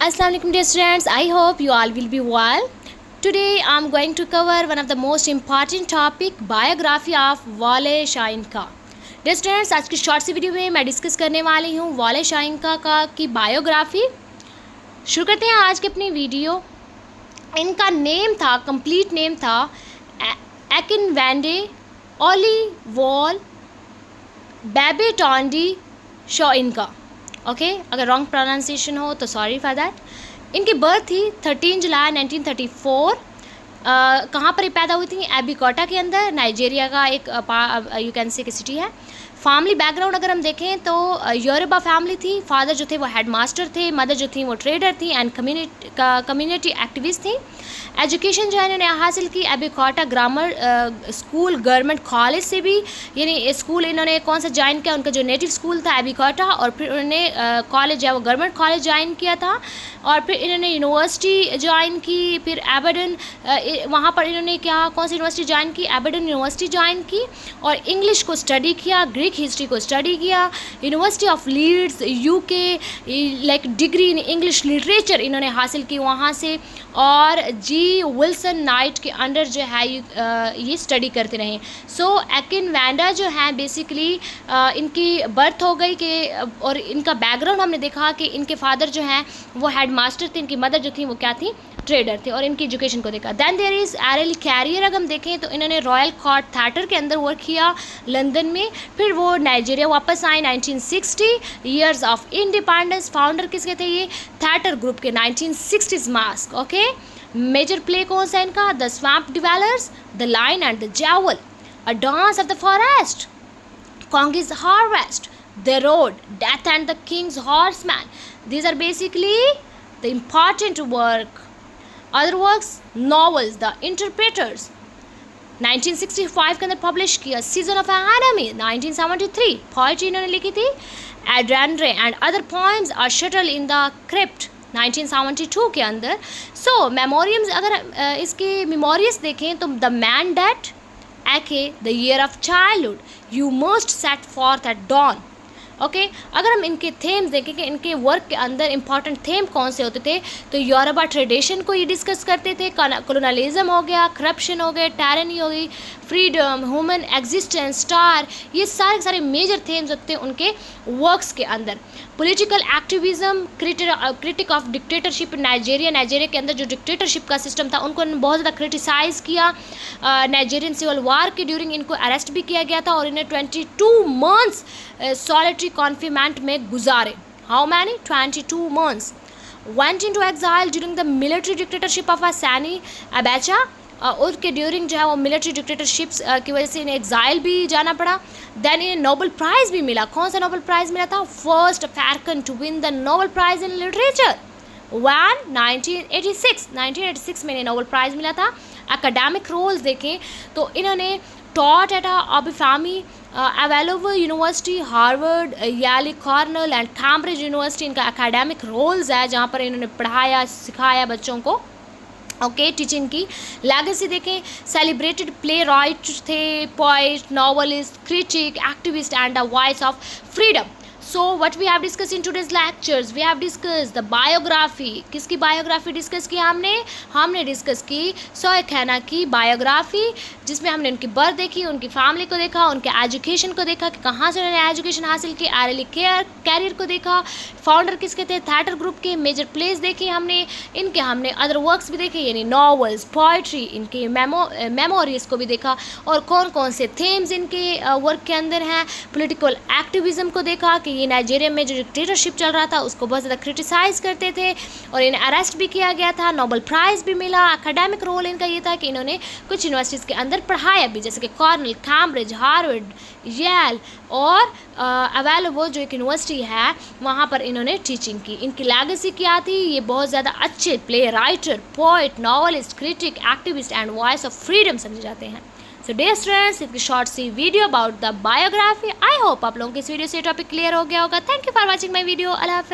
Assalamualaikum dear students, I hope you all will be well. Today I am going to cover one of the most important topic, biography of वाले शाइनका. Dear students, आज की short see video में मैं discuss करने वाली हूँ वाले शाइनका का की बायोग्राफी. शुरू करते हैं आज की अपनी वीडियो. इनका नेम था, कंप्लीट नेम था एकिन वैंडे ओलिवॉल बेबेटोंडी शाइनका. ओके, अगर रॉन्ग प्रोनाउंसिएशन हो तो सॉरी फॉर दैट. इनकी बर्थ थी 13 जुलाई 1934. कहाँ पर ये पैदा हुई थी? एबिकोटा के अंदर, नाइजीरिया का एक यू कैन से सिटी है. फैमिली बैकग्राउंड अगर हम देखें तो योरुबा फैमिली थी. फादर जो थे वो हेड मास्टर थे, मदर जो थी वो ट्रेडर थी एंड कम्युनिटी एक्टिविस्ट थी. एजुकेशन जो है इन्होंने हासिल की एबिकोटा ग्रामर स्कूल गवर्नमेंट कॉलेज से भी, यानी स्कूल इन्होंने कौन सा ज्वाइन किया, उनका जो नेटिव स्कूल था एबिकोटा, और फिर उन्होंने कॉलेज है वो गवर्नमेंट कॉलेज ज्वाइन किया था, और फिर इन्होंने यूनिवर्सिटी ज्वाइन की. फिर एबर्डन, वहाँ पर इन्होंने कौन सी यूनिवर्सिटी ज्वाइन की? एबर्डन यूनिवर्सिटी ज्वाइन की, और इंग्लिश को स्टडी किया, ग्रीक हिस्ट्री को स्टडी किया. University of Leeds UK like degree in English literature इन्होंने हासिल की वहाँ से, और जी विल्सन नाइट के अंडर जो है ये स्टडी करते रहे. सो एकिन वैंडा जो है बेसिकली इनकी बर्थ हो गई कि, और इनका बैकग्राउंड हमने देखा कि इनके फादर जो हैं वो हेड मास्टर थे, इनकी मदर जो थी वो क्या थी? ट्रेडर थे, और इनकी एजुकेशन को देखा. देन देयर इज़ एरल कैरियर अगर हम देखें तो इन्होंने रॉयल कोर्ट थिएटर के अंदर वर्क किया लंदन में. फिर वो नाइजीरिया वापस आए 1960, ईयर्स ऑफ इंडिपेंडेंस. फाउंडर किसके थे? ये थिएटर ग्रुप के 1960s mask. Okay, major play कौन सा इनका? The swamp dwellers, the lion and the jewel, a dance of the forest, Kongi's harvest, the road, death and the king's horseman. These are basically the important work. Other works, novels, the interpreters 1965 के अंदर publish किया. Season of enemy 1973. Poetry इन्होंने लिखी थी Idanre and other poems are shuttle in the crypt 1972 के अंदर. सो मेमोरियम्स अगर इसके मेमोरियस देखें तो the man died Ake the year of childhood, you must set forth at dawn. Okay, अगर हम इनके थेम्स देखें कि इनके वर्क के अंदर इंपॉर्टेंट थेम कौन से होते थे तो योरुबा ट्रेडिशन को ये डिस्कस करते थे. कॉलोनलिज्म हो गया, करप्शन हो गए, टायरनी हो गई, फ्रीडम, ह्यूमन एग्जिस्टेंस, स्टार, ये सारे मेजर थेम्स होते थे उनके वर्क्स के अंदर. Political activism, critic of dictatorship in Nigeria के अंदर जो डिक्टेटरशिप का सिस्टम था उनको बहुत ज़्यादा क्रिटिसाइज़ किया. नाइजीरियन सिविल वार के ड्यूरिंग इनको अरेस्ट भी किया गया था और इन्हें 22 मंथ्स सॉलिटरी कॉन्फिनेमेंट में गुजारे. How many? 22 months. Went into exile during the military dictatorship of Sani Abacha. उसके ड्यूरिंग जो है वो मिलिट्री डिक्टेटरशिप्स की वजह से इन्हें एग्जाइल भी जाना पड़ा. देन इन्हें नोबल प्राइज़ भी मिला. कौन सा नोबल प्राइज़ मिला था? First African to win the Nobel prize in literature one 1986 में इन्हें नोबल प्राइज़ मिला था. एकेडमिक रोल्स देखें तो इन्होंने टॉट एट अबिफामी अवेलेबल university, Harvard, Yale Cornell and Cambridge university इनका एकेडमिक रोल्स है जहाँ पर इन्होंने पढ़ाया सिखाया बच्चों को. ओके, टीचिंग की लेगेसी देखें. सेलिब्रेटेड प्ले राइट थे, poet, novelist, critic, activist and a voice of freedom. So what we have discussed in today's lectures, we have discussed the biography. किसकी बायोग्राफी डिस्कस की? हमने डिस्कस की शाइनका की biography, जिसमें हमने उनकी बर्थ देखी, उनकी फैमिली को देखा, उनके एजुकेशन को देखा कि कहाँ से उन्होंने एजुकेशन हासिल की, एरली कैरियर को देखा, फाउंडर किसके थे, थिएटर ग्रुप के, मेजर प्लेस देखे हमने अदर वर्क्स भी देखे, यानी नॉवेल्स, पोइट्री, इनके मेमोरीज को भी देखा, और कौन कौन से थेम्स इनके वर्क के अंदर हैं. पॉलिटिकल एक्टिविज्म को देखा कि ये नाइजीरिया में जो डिक्टेटरशिप चल रहा था उसको बहुत ज़्यादा क्रिटिसाइज़ करते थे और इन्हें अरेस्ट भी किया गया था. नोबल प्राइज़ भी मिला. एकेडमिक रोल इनका ये था कि इन्होंने कुछ यूनिवर्सिटीज़ के अंदर पढ़ाया भी, जैसे कि कॉर्नल, कैम्ब्रिज, हार्वर्ड, येल और अवेलेबल जो एक यूनिवर्सिटी है वहाँ पर इन्होंने टीचिंग की. इनकी लेगेसी क्या थी? ये बहुत ज़्यादा अच्छे play writer, poet, novelist, critic, activist and voice of freedom समझे जाते हैं. So dear students, if short see video about the biography. I hope आप लोगों को इस वीडियो से टॉपिक क्लियर हो गया होगा. Thank you for watching my video. अल्लाह हाफ़िज़.